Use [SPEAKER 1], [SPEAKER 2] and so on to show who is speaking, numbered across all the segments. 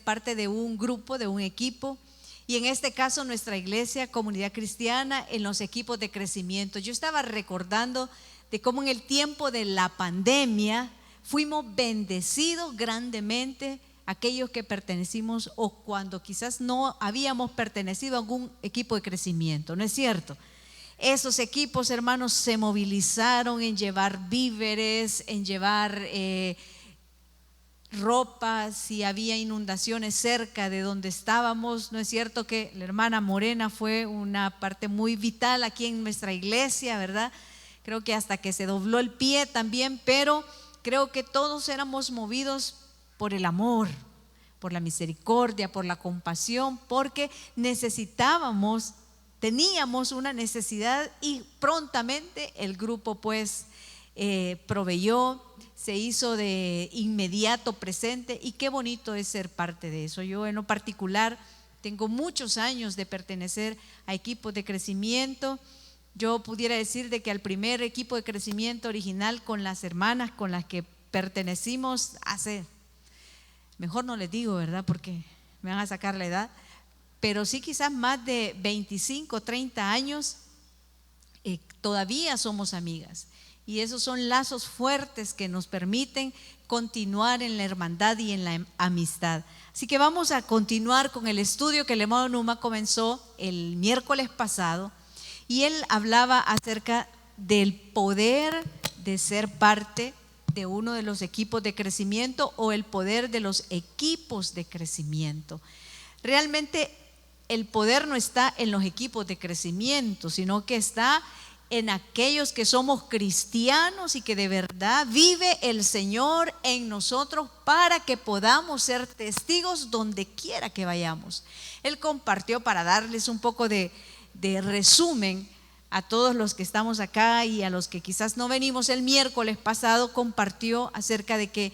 [SPEAKER 1] parte de un grupo, de un equipo. Y en este caso nuestra iglesia, Comunidad Cristiana, en los equipos de crecimiento. Yo estaba recordando de cómo en el tiempo de la pandemia fuimos bendecidos grandemente aquellos que pertenecimos o cuando quizás no habíamos pertenecido a algún equipo de crecimiento, ¿no es cierto? Esos equipos, hermanos, se movilizaron en llevar víveres, en llevar ropa, si había inundaciones cerca de donde estábamos. No es cierto que la hermana Morena fue una parte muy vital aquí en nuestra iglesia, ¿verdad? Creo que hasta que se dobló el pie también, pero creo que todos éramos movidos por el amor, por la misericordia, por la compasión, porque teníamos una necesidad y prontamente el grupo pues proveyó, se hizo de inmediato presente, y qué bonito es ser parte de eso. Yo en lo particular tengo muchos años de pertenecer a equipos de crecimiento. Yo pudiera decir de que al primer equipo de crecimiento original con las hermanas con las que pertenecimos mejor no les digo, ¿verdad? Porque me van a sacar la edad, pero sí quizás más de 25, 30 años, todavía somos amigas. Y esos son lazos fuertes que nos permiten continuar en la hermandad y en la amistad. Así que vamos a continuar con el estudio que el hermano Numa comenzó el miércoles pasado, y él hablaba acerca del poder de ser parte de uno de los equipos de crecimiento o el poder de los equipos de crecimiento. Realmente el poder no está en los equipos de crecimiento, sino que está en aquellos que somos cristianos y que de verdad vive el Señor en nosotros para que podamos ser testigos donde quiera que vayamos. Él compartió, para darles un poco de resumen a todos los que estamos acá y a los que quizás no venimos el miércoles pasado, compartió acerca de que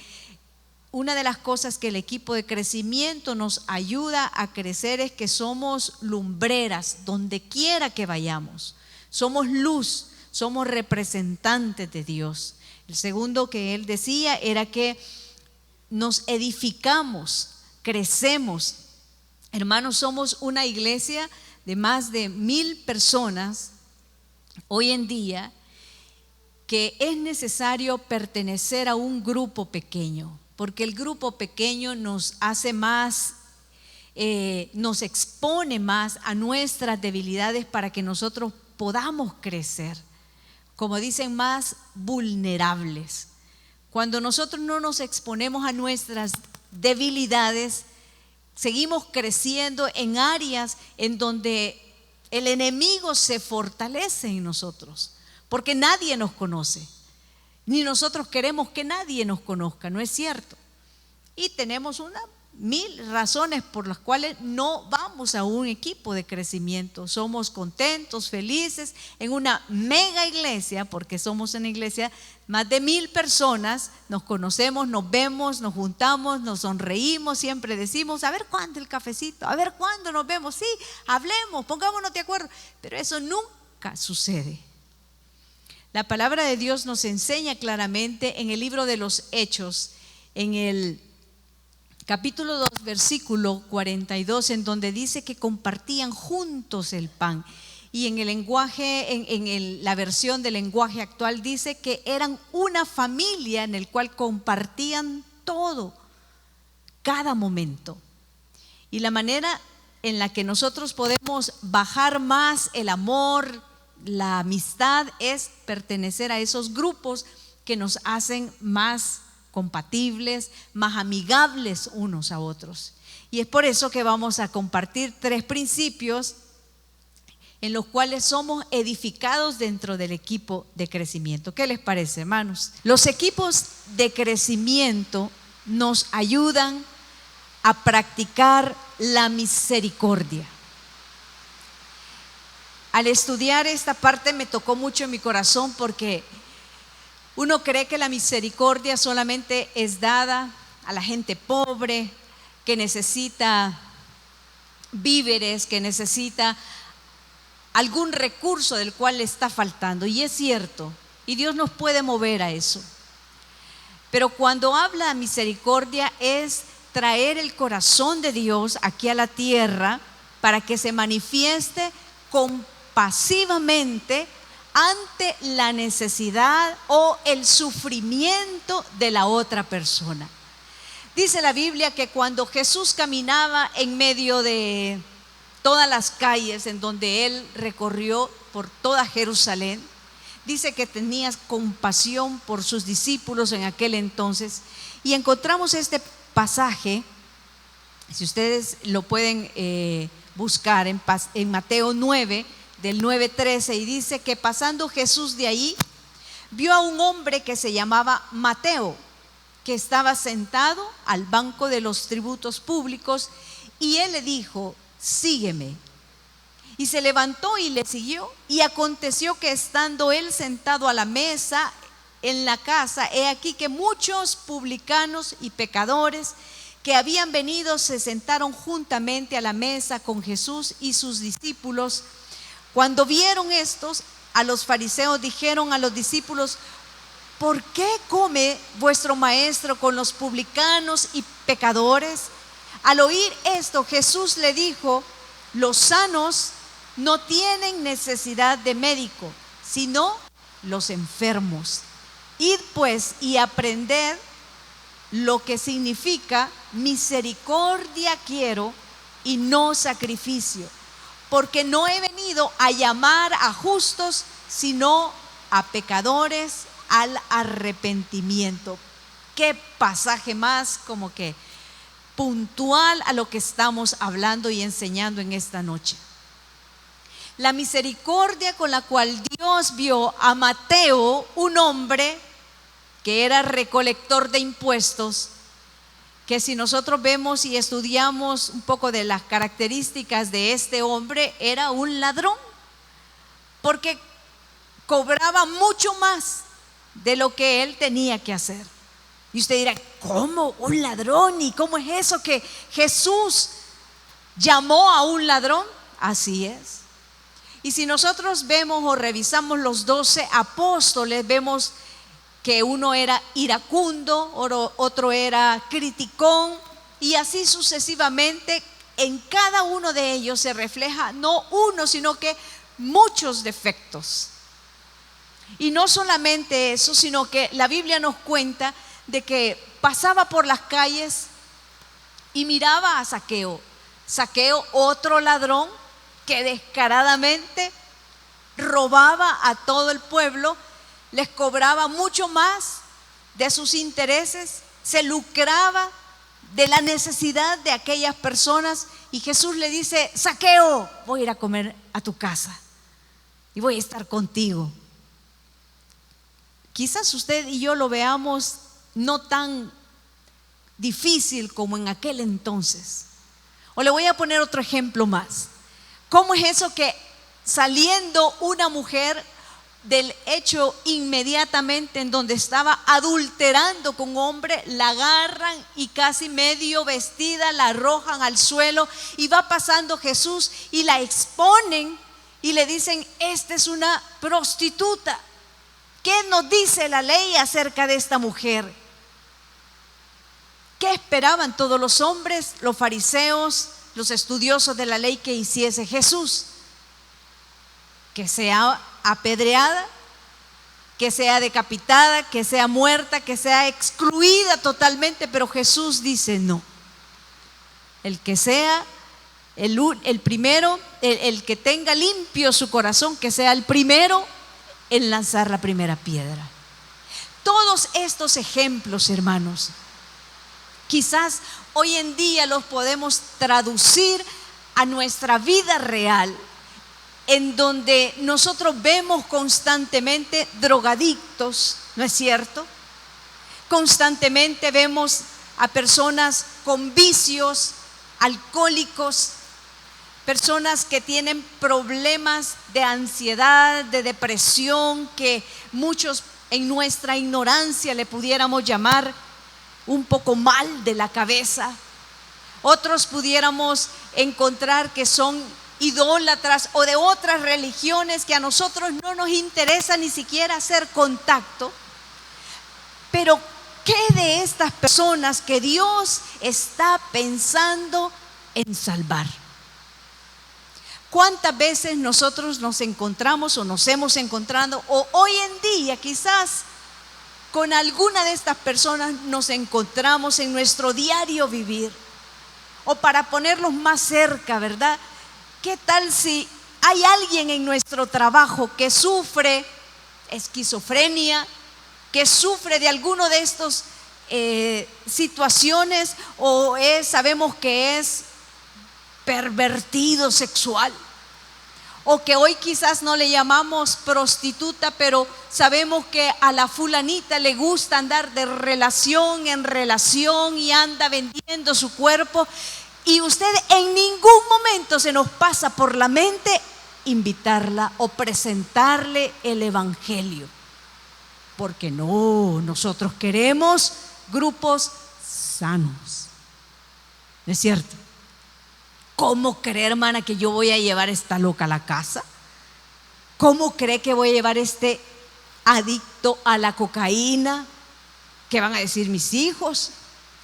[SPEAKER 1] una de las cosas que el equipo de crecimiento nos ayuda a crecer es que somos lumbreras donde quiera que vayamos. Somos luz, somos representantes de Dios. El segundo que él decía era que nos edificamos, crecemos. Hermanos, somos una iglesia de más de 1000 personas hoy en día, que es necesario pertenecer a un grupo pequeño, porque el grupo pequeño nos hace más, nos expone más a nuestras debilidades para que nosotros podamos crecer, como dicen, más vulnerables. Cuando nosotros no nos exponemos a nuestras debilidades, seguimos creciendo en áreas en donde el enemigo se fortalece en nosotros, porque nadie nos conoce, ni nosotros queremos que nadie nos conozca, ¿no es cierto? Y tenemos 1000 razones por las cuales no vamos a un equipo de crecimiento. Somos contentos, felices en una mega iglesia, porque somos una iglesia más de 1000 personas, nos conocemos, nos vemos, nos juntamos, nos sonreímos, siempre decimos, a ver cuándo el cafecito, a ver cuándo nos vemos, sí, hablemos, pongámonos de acuerdo, pero eso nunca sucede. La palabra de Dios nos enseña claramente en el libro de los Hechos, en el capítulo 2, versículo 42, en donde dice que compartían juntos el pan. Y en el lenguaje, la versión del lenguaje actual dice que eran una familia en el cual compartían todo, cada momento. Y la manera en la que nosotros podemos bajar más el amor, la amistad, es pertenecer a esos grupos que nos hacen más compatibles, más amigables unos a otros. Y es por eso que vamos a compartir 3 principios en los cuales somos edificados dentro del equipo de crecimiento. ¿Qué les parece, hermanos? Los equipos de crecimiento nos ayudan a practicar la misericordia. Al estudiar esta parte me tocó mucho en mi corazón, porque uno cree que la misericordia solamente es dada a la gente pobre, que necesita víveres, que necesita algún recurso del cual le está faltando. Y es cierto, y Dios nos puede mover a eso. Pero cuando habla de misericordia es traer el corazón de Dios aquí a la tierra para que se manifieste compasivamente ante la necesidad o el sufrimiento de la otra persona. Dice la Biblia que cuando Jesús caminaba en medio de todas las calles en donde Él recorrió por toda Jerusalén, dice que tenía compasión por sus discípulos en aquel entonces. Y encontramos este pasaje, si ustedes lo pueden buscar en Mateo 9, del 9:13, y dice que pasando Jesús de ahí, vio a un hombre que se llamaba Mateo, que estaba sentado al banco de los tributos públicos, y él le dijo: sígueme. Y se levantó y le siguió. Y aconteció que estando él sentado a la mesa en la casa, he aquí que muchos publicanos y pecadores que habían venido se sentaron juntamente a la mesa con Jesús y sus discípulos. Cuando vieron estos, a los fariseos dijeron a los discípulos: ¿por qué come vuestro maestro con los publicanos y pecadores? Al oír esto, Jesús le dijo: los sanos no tienen necesidad de médico, sino los enfermos. Id pues y aprended lo que significa misericordia quiero y no sacrificio, porque no he venido a llamar a justos, sino a pecadores al arrepentimiento. Qué pasaje más como que puntual a lo que estamos hablando y enseñando en esta noche. La misericordia con la cual Dios vio a Mateo, un hombre que era recolector de impuestos, que si nosotros vemos y estudiamos un poco de las características de este hombre, era un ladrón, porque cobraba mucho más de lo que él tenía que hacer. Y usted dirá: ¿cómo un ladrón? ¿Y cómo es eso que Jesús llamó a un ladrón? Así es. Y si nosotros vemos o revisamos los 12 apóstoles, vemos que uno era iracundo, otro era criticón, y así sucesivamente. En cada uno de ellos se refleja no uno, sino que muchos defectos. Y no solamente eso, sino que la Biblia nos cuenta de que pasaba por las calles y miraba a Zaqueo. Zaqueo, otro ladrón que descaradamente robaba a todo el pueblo, les cobraba mucho más de sus intereses, se lucraba de la necesidad de aquellas personas. Y Jesús le dice: Zaqueo, voy a ir a comer a tu casa y voy a estar contigo. Quizás usted y yo lo veamos no tan difícil como en aquel entonces. O le voy a poner otro ejemplo más. ¿Cómo es eso que saliendo una mujer del hecho inmediatamente en donde estaba adulterando con un hombre, la agarran y casi medio vestida la arrojan al suelo, y va pasando Jesús y la exponen y le dicen: esta es una prostituta? ¿Qué nos dice la ley acerca de esta mujer? ¿Qué esperaban todos los hombres, los fariseos, los estudiosos de la ley que hiciese Jesús? Que sea apedreada, que sea decapitada, que sea muerta, que sea excluida totalmente. Pero Jesús dice: no. El que sea el primero, el que tenga limpio su corazón, que sea el primero en lanzar la primera piedra. Todos estos ejemplos, hermanos, quizás hoy en día los podemos traducir a nuestra vida real, en donde nosotros vemos constantemente drogadictos, ¿no es cierto? Constantemente vemos a personas con vicios, alcohólicos, personas que tienen problemas de ansiedad, de depresión, que muchos en nuestra ignorancia le pudiéramos llamar un poco mal de la cabeza. Otros pudiéramos encontrar que son idólatras o de otras religiones que a nosotros no nos interesa ni siquiera hacer contacto. Pero ¿Qué de estas personas que Dios está pensando en salvar? ¿Cuántas veces nosotros nos encontramos o nos hemos encontrado, o hoy en día quizás con alguna de estas personas nos encontramos en nuestro diario vivir? O para ponerlos más cerca, ¿verdad? ¿Qué tal si hay alguien en nuestro trabajo que sufre esquizofrenia, que sufre de alguno de estos situaciones, o sabemos que es pervertido sexual, o que hoy quizás no le llamamos prostituta, pero sabemos que a la fulanita le gusta andar de relación en relación y anda vendiendo su cuerpo, y usted en ningún momento se nos pasa por la mente invitarla o presentarle el evangelio, porque no, nosotros queremos grupos sanos, ¿no es cierto? ¿Cómo cree, hermana, que yo voy a llevar a esta loca a la casa? ¿Cómo cree que voy a llevar a este adicto a la cocaína? ¿Qué van a decir mis hijos?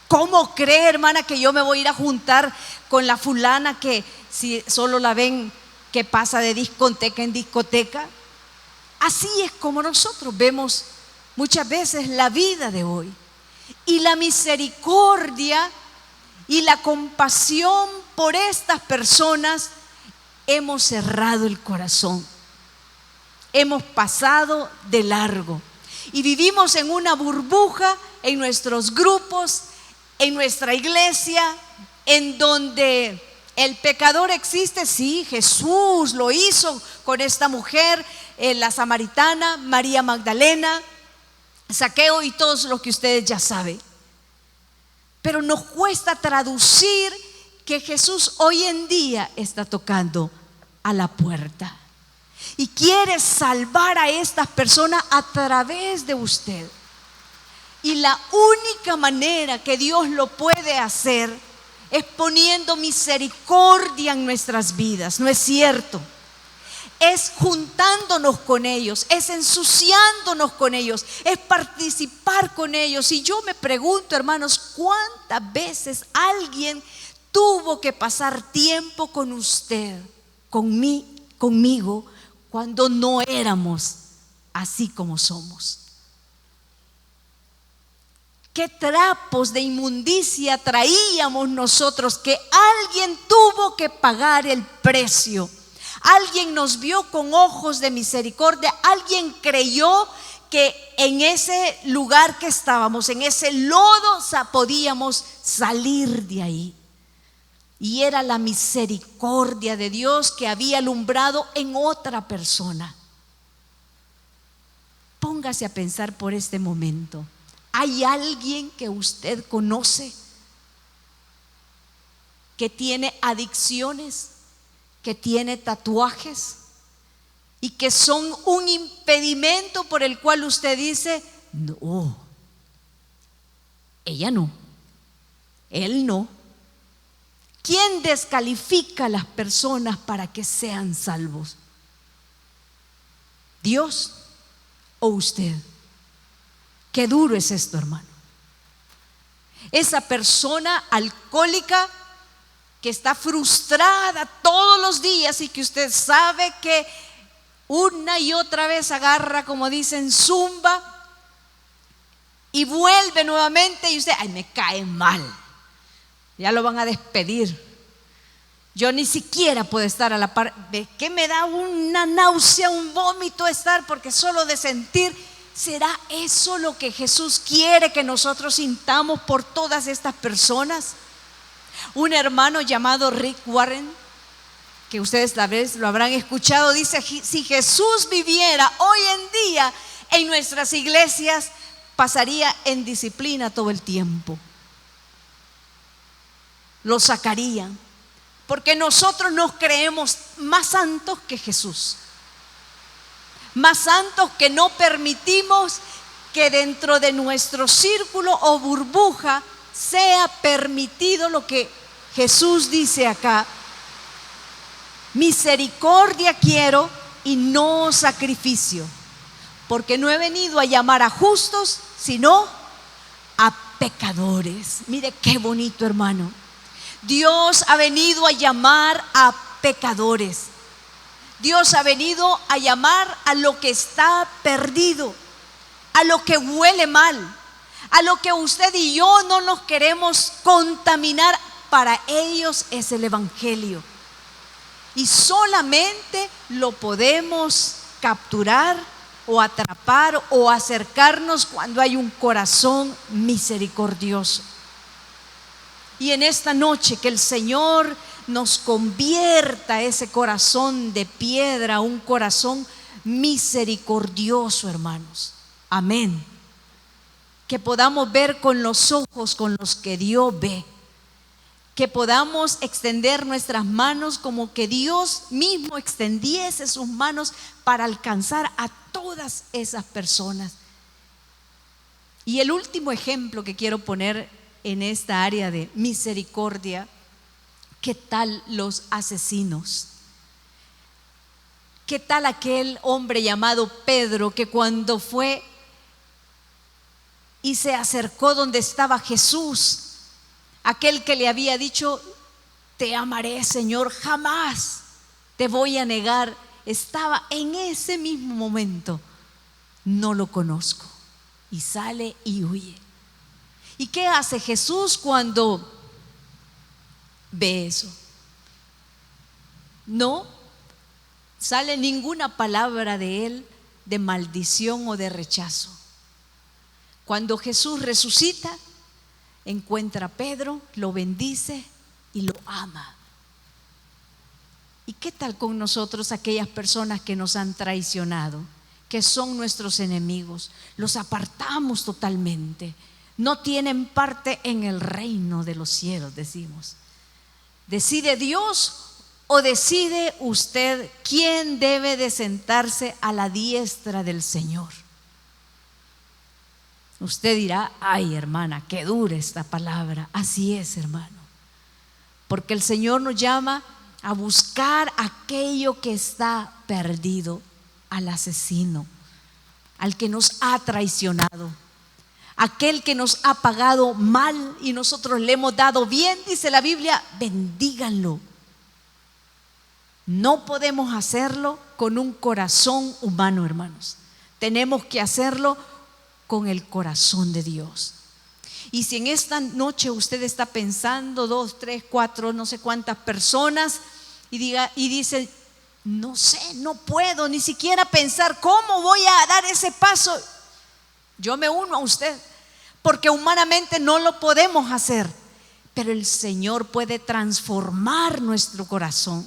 [SPEAKER 1] ¿Cómo cree, hermana, que yo me voy a ir a juntar con la fulana que si solo la ven que pasa de discoteca en discoteca? Así es como nosotros vemos muchas veces la vida de hoy. Y la misericordia y la compasión por estas personas, hemos cerrado el corazón, hemos pasado de largo y vivimos en una burbuja en nuestros grupos, en nuestra iglesia, en donde el pecador existe. Sí, Jesús lo hizo con esta mujer, la samaritana, María Magdalena, Zaqueo y todos los que ustedes ya saben. Pero nos cuesta traducir que Jesús hoy en día está tocando a la puerta y quiere salvar a estas personas a través de usted. Y la única manera que Dios lo puede hacer es poniendo misericordia en nuestras vidas, ¿no es cierto? Es juntándonos con ellos, es ensuciándonos con ellos, es participar con ellos. Y yo me pregunto, hermanos, ¿cuántas veces alguien tuvo que pasar tiempo con usted, conmigo, cuando no éramos así como somos? ¿Qué trapos de inmundicia traíamos nosotros que alguien tuvo que pagar el precio? Alguien nos vio con ojos de misericordia, alguien creyó que en ese lugar que estábamos, en ese lodo, podíamos salir de ahí. Y era la misericordia de Dios que había alumbrado en otra persona. Póngase a pensar por este momento. ¿Hay alguien que usted conoce que tiene adicciones, que tiene tatuajes y que son un impedimento por el cual usted dice: no, ella no, él no? ¿Quién descalifica a las personas para que sean salvos? ¿Dios o usted? Qué duro es esto, hermano. Esa persona alcohólica que está frustrada todos los días y que usted sabe que una y otra vez agarra, como dicen, zumba y vuelve nuevamente, y usted: ay, me cae mal, ya lo van a despedir, yo ni siquiera puedo estar a la par. ¿De qué me da una náusea, un vómito estar? Porque solo de sentir. ¿Será eso lo que Jesús quiere que nosotros sintamos por todas estas personas? Un hermano llamado Rick Warren, que ustedes tal vez lo habrán escuchado, dice: si Jesús viviera hoy en día en nuestras iglesias, pasaría en disciplina todo el tiempo. Lo sacarían, porque nosotros nos creemos más santos que Jesús, más santos que no permitimos que dentro de nuestro círculo o burbuja sea permitido lo que Jesús dice acá: misericordia quiero y no sacrificio, porque no he venido a llamar a justos, sino pecadores. Mire qué bonito, hermano. Dios ha venido a llamar a pecadores. Dios ha venido a llamar a lo que está perdido, a lo que huele mal, a lo que usted y yo no nos queremos contaminar. Para ellos es el evangelio. Y solamente lo podemos capturar o atrapar o acercarnos cuando hay un corazón misericordioso. Y en esta noche que el Señor nos convierta ese corazón de piedra, un corazón misericordioso, hermanos. Amén. Que podamos ver con los ojos con los que Dios ve. Que podamos extender nuestras manos como que Dios mismo extendiese sus manos para alcanzar a todas esas personas. Y el último ejemplo que quiero poner en esta área de misericordia, ¿qué tal los asesinos? ¿Qué tal aquel hombre llamado Pedro que cuando fue y se acercó donde estaba Jesús, aquel que le había dicho: te amaré, Señor, jamás te voy a negar, estaba en ese mismo momento: no lo conozco, y sale y huye. ¿Y qué hace Jesús cuando ve eso? No sale ninguna palabra de él de maldición o de rechazo. Cuando Jesús resucita, encuentra a Pedro, lo bendice y lo ama. ¿Y qué tal con nosotros, aquellas personas que nos han traicionado, que son nuestros enemigos? Los apartamos totalmente. No tienen parte en el reino de los cielos, decimos. ¿Decide Dios o decide usted quién debe de sentarse a la diestra del Señor? Usted dirá: ay, hermana, qué dura esta palabra. Así es, hermano, porque el Señor nos llama a buscar aquello que está perdido, al asesino, al que nos ha traicionado, aquel que nos ha pagado mal y nosotros le hemos dado bien. Dice la Biblia: bendíganlo. No podemos hacerlo con un corazón humano, hermanos. Tenemos que hacerlo con el corazón de Dios. Y si en esta noche usted está pensando 2, 3, 4, no sé cuántas personas, y dice: no sé, no puedo ni siquiera pensar cómo voy a dar ese paso, yo me uno a usted, porque humanamente no lo podemos hacer, pero el Señor puede transformar nuestro corazón.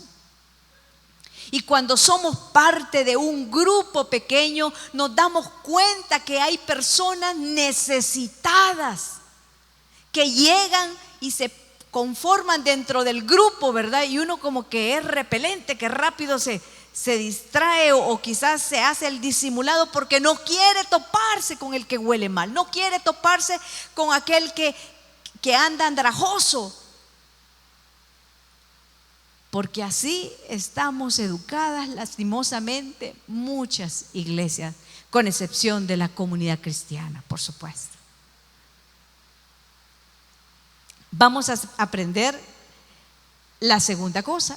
[SPEAKER 1] Y cuando somos parte de un grupo pequeño, nos damos cuenta que hay personas necesitadas que llegan y se conforman dentro del grupo, ¿verdad? Y uno como que es repelente, que rápido se distrae o quizás se hace el disimulado porque no quiere toparse con el que huele mal, no quiere toparse con aquel que anda andrajoso. Porque así estamos educadas, lastimosamente, muchas iglesias, con excepción de la comunidad cristiana, por supuesto. Vamos a aprender la segunda cosa.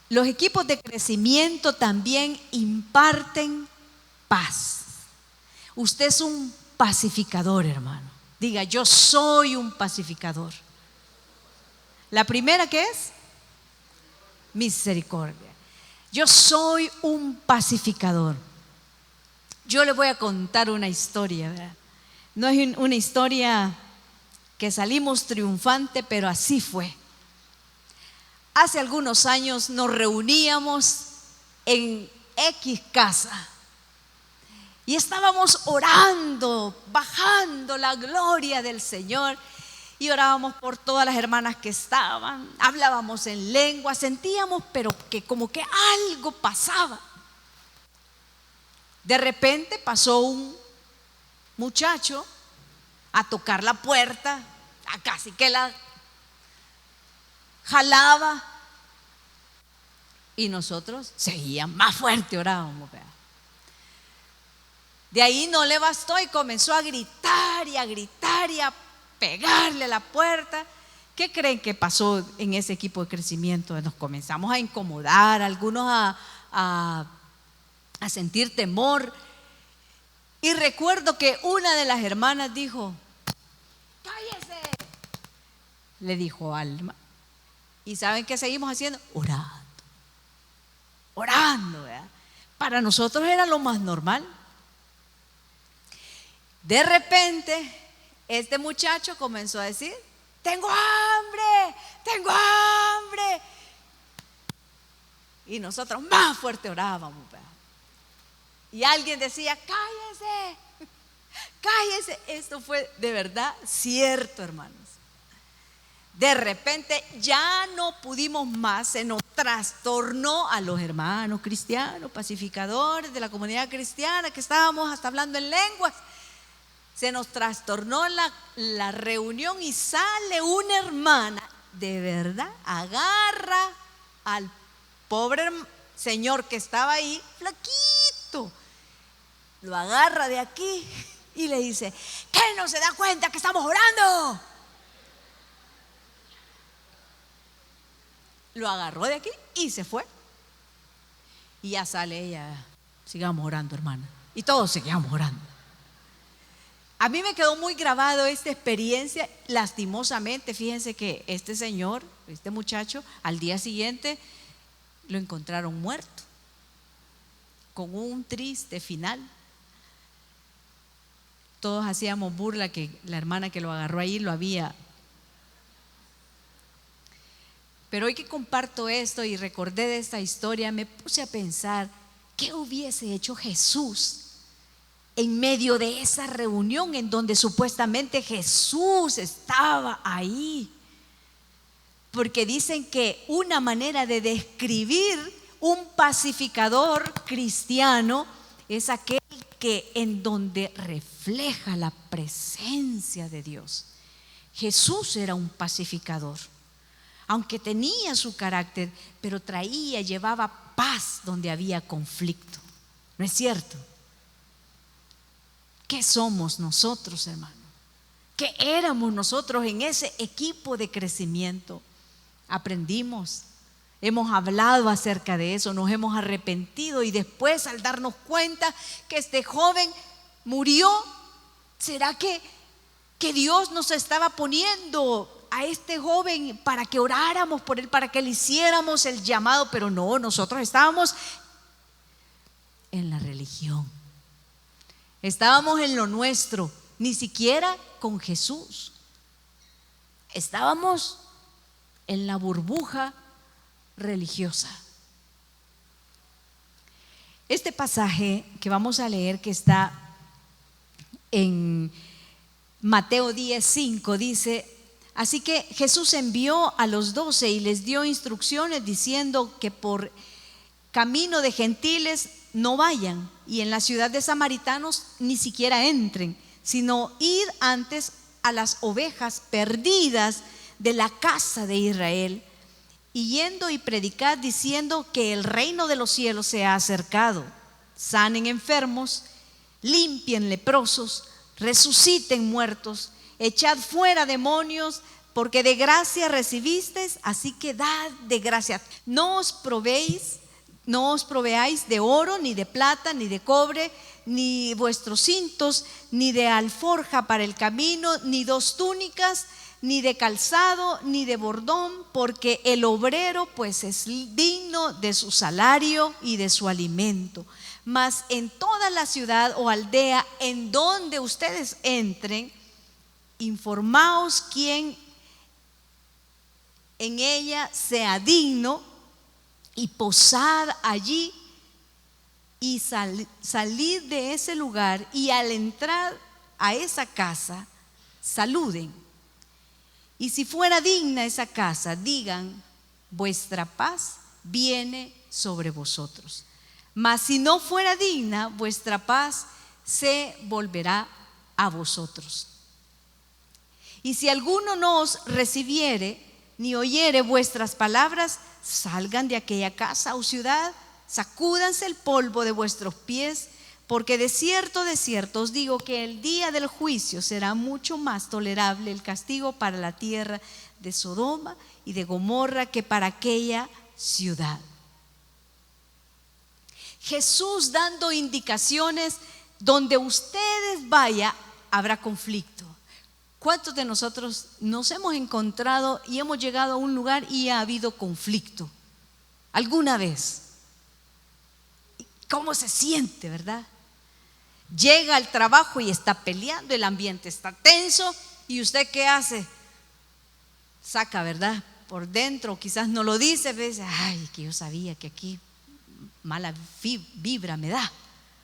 [SPEAKER 1] Los equipos de crecimiento también imparten paz. Usted es un pacificador, hermano. Diga: yo soy un pacificador. La primera, ¿qué es? Misericordia. Yo soy un pacificador. Yo le voy a contar una historia, ¿verdad? No es una historia que salimos triunfante, pero así fue. Hace algunos años nos reuníamos en X casa y estábamos orando, bajando la gloria del Señor. Y orábamos por todas las hermanas que estaban, hablábamos en lengua, sentíamos pero que como que algo pasaba. De repente pasó un muchacho a tocar la puerta, a casi que la jalaba, y nosotros seguíamos más fuerte, orábamos, ¿verdad? De ahí no le bastó y comenzó a gritar y a gritar y a pegarle a la puerta. ¿Qué creen que pasó en ese equipo de crecimiento? Nos comenzamos a incomodar, algunos a sentir temor. Y recuerdo que una de las hermanas dijo: cállese, le dijo Alma. ¿Y saben qué seguimos haciendo? Orando, ¿verdad? Para nosotros era lo más normal. De repente, este muchacho comenzó a decir: tengo hambre, tengo hambre. Y nosotros más fuerte orábamos, ¿verdad? Y alguien decía: cállese, cállese. Esto fue de verdad cierto, hermanos. De repente ya no pudimos más, se nos trastornó a los hermanos cristianos, pacificadores de la comunidad cristiana, que estábamos hasta hablando en lenguas. Se nos trastornó la reunión y sale una hermana, de verdad, agarra al pobre señor que estaba ahí, flaquito, lo agarra de aquí y le dice: ¿qué no se da cuenta que estamos orando? Lo agarró de aquí y se fue. Y ya sale ella: sigamos orando, hermana. Y todos seguíamos orando. A mí me quedó muy grabado esta experiencia. Lastimosamente, fíjense que este señor, este muchacho, al día siguiente lo encontraron muerto, con un triste final. Todos hacíamos burla que la hermana que lo agarró ahí lo había. Pero hoy que comparto esto y recordé de esta historia, me puse a pensar: ¿qué hubiese hecho Jesús en medio de esa reunión en donde supuestamente Jesús estaba ahí? Porque dicen que una manera de describir un pacificador cristiano es aquel que en donde refleja la presencia de Dios. Jesús era un pacificador, aunque tenía su carácter, pero llevaba paz donde había conflicto. ¿No es cierto? ¿Qué somos nosotros, hermano? ¿Qué éramos nosotros en ese equipo de crecimiento? Aprendimos, hemos hablado acerca de eso, nos hemos arrepentido y después, al darnos cuenta que este joven murió, ¿será que Dios nos estaba poniendo a este joven para que oráramos por él, para que le hiciéramos el llamado? Pero no, nosotros estábamos en la religión, estábamos en lo nuestro, ni siquiera con Jesús. Estábamos en la burbuja religiosa. Este pasaje que vamos a leer, que está en Mateo 10:5, dice: así que Jesús envió a los 12 y les dio instrucciones diciendo que por camino de gentiles no vayan, y en la ciudad de samaritanos ni siquiera entren, sino ir antes a las ovejas perdidas de la casa de Israel, y yendo y predicad diciendo que el reino de los cielos se ha acercado. Sanen enfermos, limpien leprosos, resuciten muertos, echad fuera demonios, porque de gracia recibisteis, así que dad de gracia. No os proveáis de oro, ni de plata, ni de cobre, ni vuestros cintos, ni de alforja para el camino, ni 2 túnicas, ni de calzado, ni de bordón, porque el obrero pues es digno de su salario y de su alimento. Mas en toda la ciudad o aldea en donde ustedes entren, informaos quién en ella sea digno, y posad allí, y salid de ese lugar, y al entrar a esa casa saluden. Y si fuera digna esa casa, digan: vuestra paz viene sobre vosotros. Mas si no fuera digna, vuestra paz se volverá a vosotros. Y si alguno no os recibiere ni oyere vuestras palabras, salgan de aquella casa o ciudad, sacúdanse el polvo de vuestros pies, porque de cierto os digo que el día del juicio será mucho más tolerable el castigo para la tierra de Sodoma y de Gomorra que para aquella ciudad. Jesús dando indicaciones, donde ustedes vayan habrá conflicto. ¿Cuántos de nosotros nos hemos encontrado y hemos llegado a un lugar y ha habido conflicto? ¿Alguna vez? ¿Cómo se siente, verdad? Llega al trabajo y está peleando, el ambiente está tenso, y usted ¿qué hace? Saca, ¿verdad? Por dentro, quizás no lo dice, pero dice, ay, que yo sabía que aquí mala vibra me da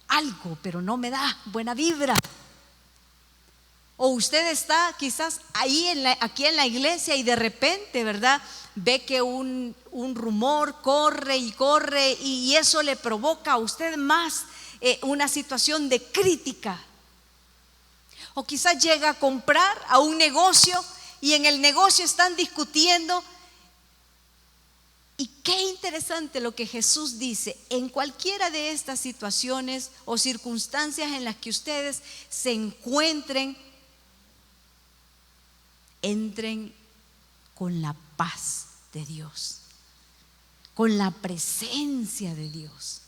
[SPEAKER 1] algo, pero no me da buena vibra. O usted está quizás ahí aquí en la iglesia y de repente, ¿verdad?, ve que un rumor corre y eso le provoca a usted más una situación de crítica. O quizás llega a comprar a un negocio y en el negocio están discutiendo. Y qué interesante lo que Jesús dice: en cualquiera de estas situaciones o circunstancias en las que ustedes se encuentren, entren con la paz de Dios, con la presencia de Dios.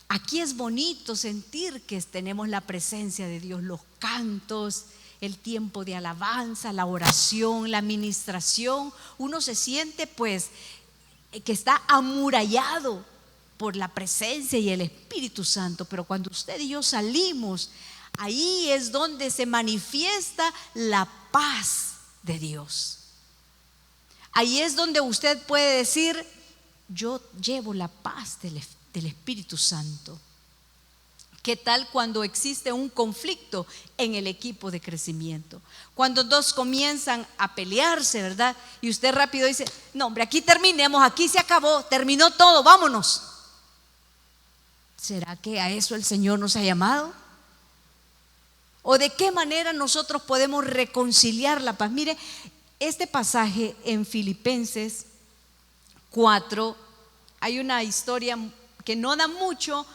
[SPEAKER 1] Aquí es bonito sentir que tenemos la presencia de Dios, los cantos, el tiempo de alabanza, la oración, la administración. Uno se siente pues que está amurallado por la presencia y el Espíritu Santo. Pero cuando usted y yo salimos, ahí es donde se manifiesta la paz de Dios. Ahí es donde usted puede decir: yo llevo la paz del Espíritu Santo. ¿Qué tal cuando existe un conflicto en el equipo de crecimiento? Cuando dos comienzan a pelearse, ¿verdad? Y usted rápido dice: no, hombre, aquí terminemos, aquí se acabó, terminó todo, vámonos. ¿Será que a eso el Señor nos ha llamado? ¿O de qué manera nosotros podemos reconciliar la paz? Mire, este pasaje en Filipenses 4, hay una historia que no da mucho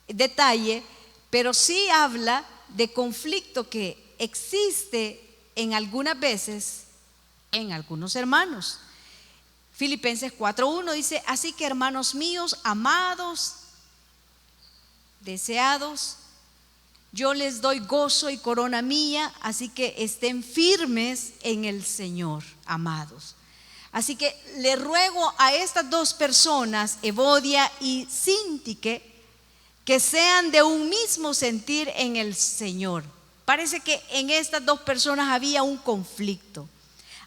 [SPEAKER 1] detalle, pero sí habla de conflicto que existe en algunas veces en algunos hermanos. Filipenses 4:1 dice: así que, hermanos míos, amados, deseados, yo les doy gozo y corona mía, así que estén firmes en el Señor, amados. Así que le ruego a estas dos personas, Evodia y Síntique, que sean de un mismo sentir en el Señor. Parece que en estas dos personas había un conflicto.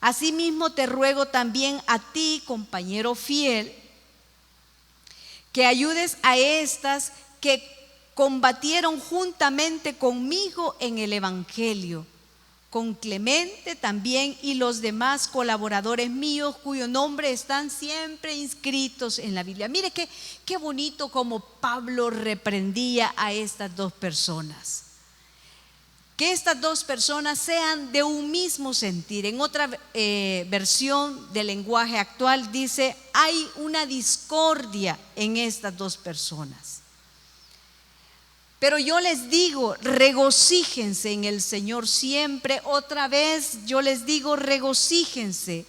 [SPEAKER 1] Asimismo te ruego también a ti, compañero fiel, que ayudes a estas que combatieron juntamente conmigo en el Evangelio, con Clemente también y los demás colaboradores míos cuyo nombre están siempre inscritos en la Biblia. Mire qué bonito como Pablo reprendía a estas dos personas. Que estas dos personas sean de un mismo sentir. En otra versión del lenguaje actual dice: hay una discordia en estas dos personas. Pero yo les digo, regocíjense en el Señor siempre. Otra vez yo les digo, regocíjense.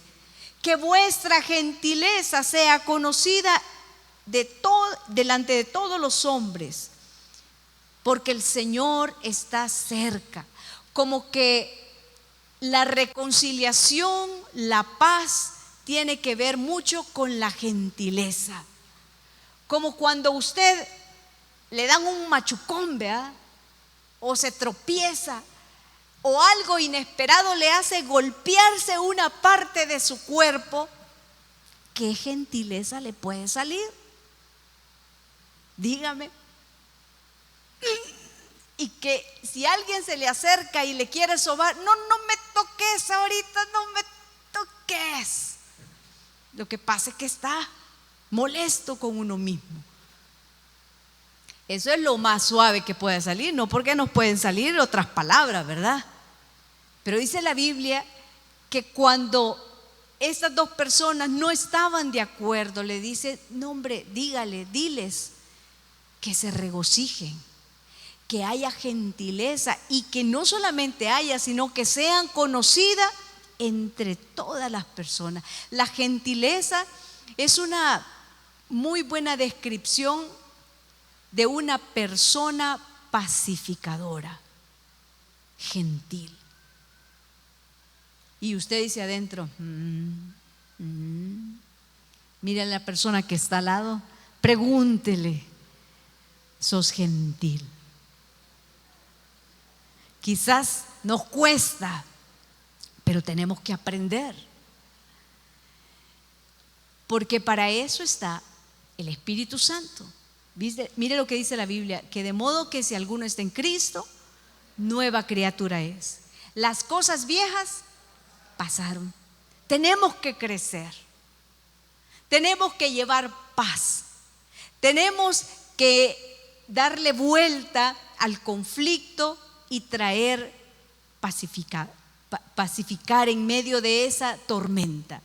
[SPEAKER 1] Que vuestra gentileza sea conocida delante de todos los hombres, porque el Señor está cerca. Como que la reconciliación, la paz, tiene que ver mucho con la gentileza. Como cuando usted le dan un machucón, ¿verdad? O se tropieza, o algo inesperado le hace golpearse una parte de su cuerpo. ¿Qué gentileza le puede salir? Dígame. Y que si alguien se le acerca y le quiere sobar: no me toques ahorita, no me toques. Lo que pasa es que está molesto con uno mismo. Eso es lo más suave que puede salir, no porque nos pueden salir otras palabras, ¿verdad? Pero dice la Biblia que cuando estas dos personas no estaban de acuerdo, le dice: no, hombre, diles que se regocijen, que haya gentileza y que no solamente haya, sino que sean conocidas entre todas las personas. La gentileza es una muy buena descripción de una persona pacificadora, gentil. Y usted dice adentro, mire a la persona que está al lado, pregúntele, ¿sos gentil? Quizás nos cuesta, pero tenemos que aprender. Porque para eso está el Espíritu Santo. Mire lo que dice la Biblia, que de modo que si alguno está en Cristo, nueva criatura es. Las cosas viejas pasaron. Tenemos que crecer. Tenemos que llevar paz. Tenemos que darle vuelta al conflicto y traer pacificar en medio de esa tormenta.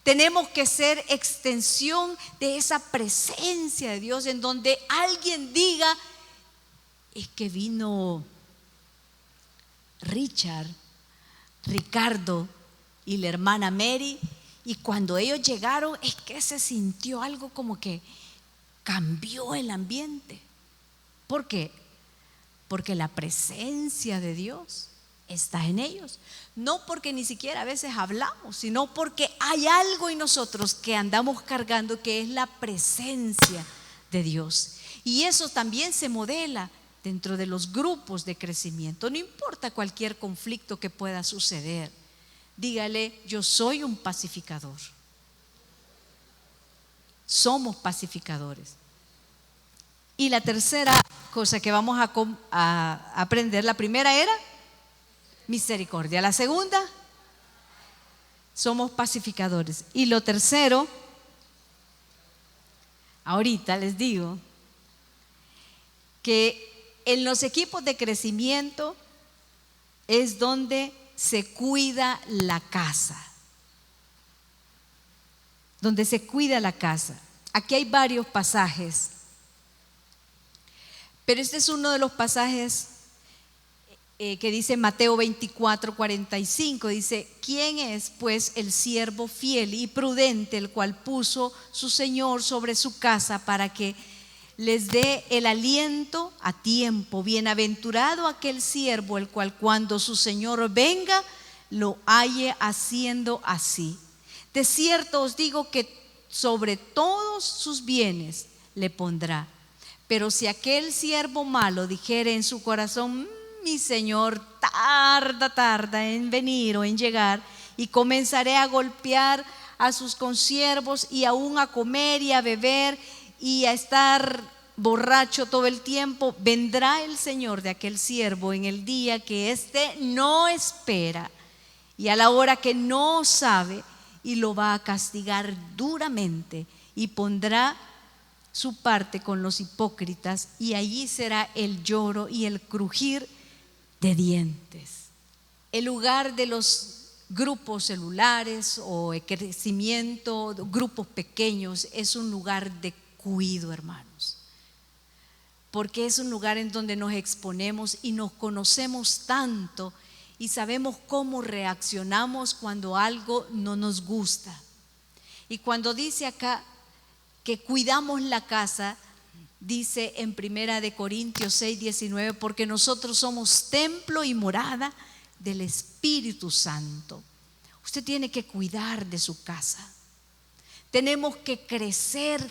[SPEAKER 1] Tenemos que ser extensión de esa presencia de Dios, en donde alguien diga, es que vino Ricardo y la hermana Mary, y cuando ellos llegaron es que se sintió algo como que cambió el ambiente. ¿Por qué? Porque la presencia de Dios está en ellos. No porque ni siquiera a veces hablamos, sino porque hay algo en nosotros que andamos cargando, que es la presencia de Dios. Y eso también se modela dentro de los grupos de crecimiento. No importa cualquier conflicto que pueda suceder, dígale, yo soy un pacificador. Somos pacificadores. Y la tercera cosa que vamos a aprender, la primera era misericordia. La segunda, somos pacificadores. Y lo tercero, ahorita les digo que en los equipos de crecimiento es donde se cuida la casa. Donde se cuida la casa. Aquí hay varios pasajes, pero este es uno de los pasajes que dice Mateo 24:45, dice, ¿quién es pues el siervo fiel y prudente, el cual puso su Señor sobre su casa para que les dé el aliento a tiempo? Bienaventurado aquel siervo, el cual cuando su Señor venga, lo halle haciendo así. De cierto os digo que sobre todos sus bienes le pondrá. Pero si aquel siervo malo dijere en su corazón, mi Señor tarda en venir o en llegar, y comenzaré a golpear a sus consiervos y aún a comer y a beber y a estar borracho todo el tiempo, vendrá el Señor de aquel siervo en el día que éste no espera y a la hora que no sabe, y lo va a castigar duramente y pondrá su parte con los hipócritas, y allí será el lloro y el crujir de dientes. El lugar de los grupos celulares o de crecimiento, grupos pequeños, es un lugar de cuidado, hermanos, porque es un lugar en donde nos exponemos y nos conocemos tanto y sabemos cómo reaccionamos cuando algo no nos gusta. Y cuando dice acá que cuidamos la casa, dice en 1 Corintios 6:19, porque nosotros somos templo y morada del Espíritu Santo. Usted tiene que cuidar de su casa. Tenemos que crecer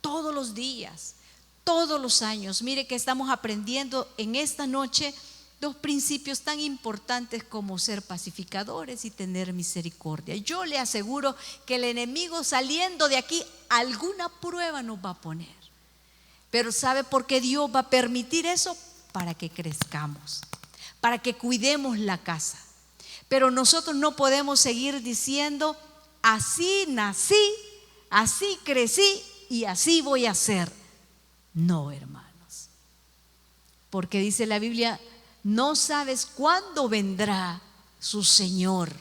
[SPEAKER 1] todos los días, todos los años. Mire que estamos aprendiendo en esta noche dos principios tan importantes como ser pacificadores y tener misericordia. Yo le aseguro que el enemigo, saliendo de aquí, alguna prueba nos va a poner. Pero ¿sabe por qué Dios va a permitir eso? Para que crezcamos, para que cuidemos la casa. Pero nosotros no podemos seguir diciendo, así nací, así crecí y así voy a ser. No, hermanos, porque dice la Biblia, no sabes cuándo vendrá su Señor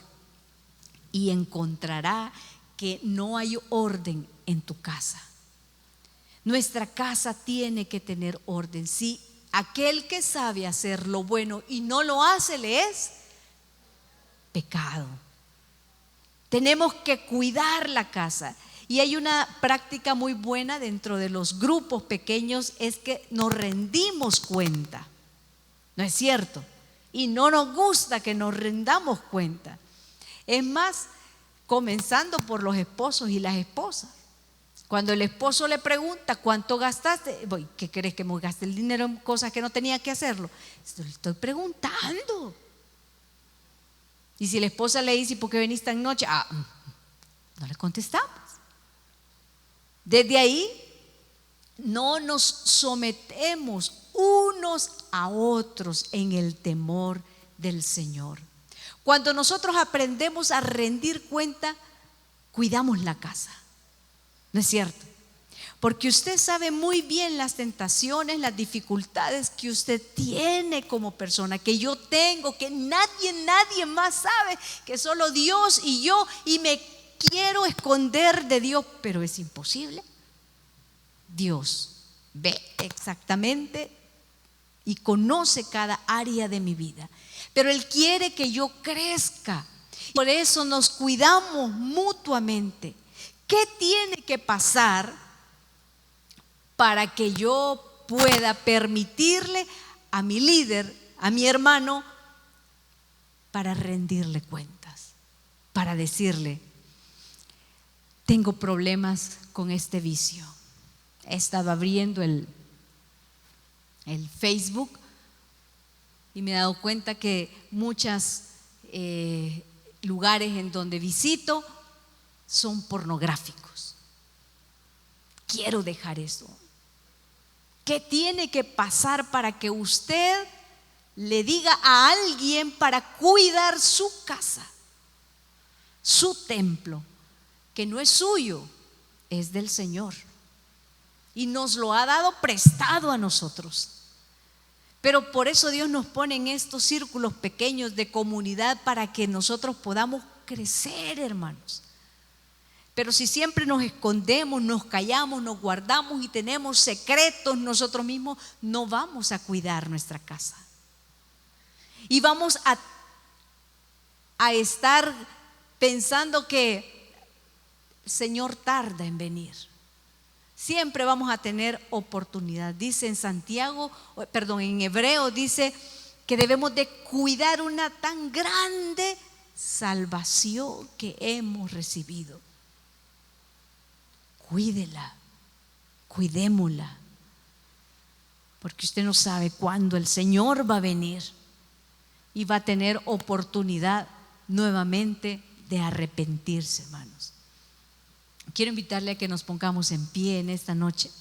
[SPEAKER 1] y encontrará que no hay orden en tu casa. Nuestra casa tiene que tener orden. Si aquel que sabe hacer lo bueno y no lo hace, le es pecado. Tenemos que cuidar la casa. Y hay una práctica muy buena dentro de los grupos pequeños, es que nos rendimos cuenta. ¿No es cierto? Y no nos gusta que nos rendamos cuenta. Es más, comenzando por los esposos y las esposas. Cuando el esposo le pregunta ¿cuánto gastaste? ¿Qué crees, que me gasté el dinero en cosas que no tenía que hacerlo? Estoy preguntando. Y si la esposa le dice ¿por qué venís tan noche? No le contestamos. Desde ahí no nos sometemos unos a otros en el temor del Señor. Cuando nosotros aprendemos a rendir cuenta, cuidamos la casa. ¿No es cierto? Porque usted sabe muy bien las tentaciones, las dificultades que usted tiene como persona, que yo tengo, que nadie más sabe, que solo Dios y yo, y me quiero esconder de Dios, pero es imposible. Dios ve exactamente y conoce cada área de mi vida, pero Él quiere que yo crezca. Por eso nos cuidamos mutuamente. ¿Qué tiene que pasar para que yo pueda permitirle a mi líder, a mi hermano, para rendirle cuentas, para decirle: tengo problemas con este vicio? He estado abriendo el Facebook y me he dado cuenta que muchos lugares en donde visito son pornográficos. Quiero dejar eso. ¿Qué tiene que pasar para que usted le diga a alguien para cuidar su casa, su templo, que no es suyo, es del Señor? Y nos lo ha dado prestado a nosotros. Pero por eso Dios nos pone en estos círculos pequeños de comunidad para que nosotros podamos crecer, hermanos. Pero si siempre nos escondemos, nos callamos, nos guardamos y tenemos secretos nosotros mismos, no vamos a cuidar nuestra casa. Y vamos a estar pensando que el Señor tarda en venir. Siempre vamos a tener oportunidad. Dice en Hebreo dice que debemos de cuidar una tan grande salvación que hemos recibido. Cuídela, cuidémosla, porque usted no sabe cuándo el Señor va a venir y va a tener oportunidad nuevamente de arrepentirse, hermanos. Quiero invitarle a que nos pongamos en pie en esta noche.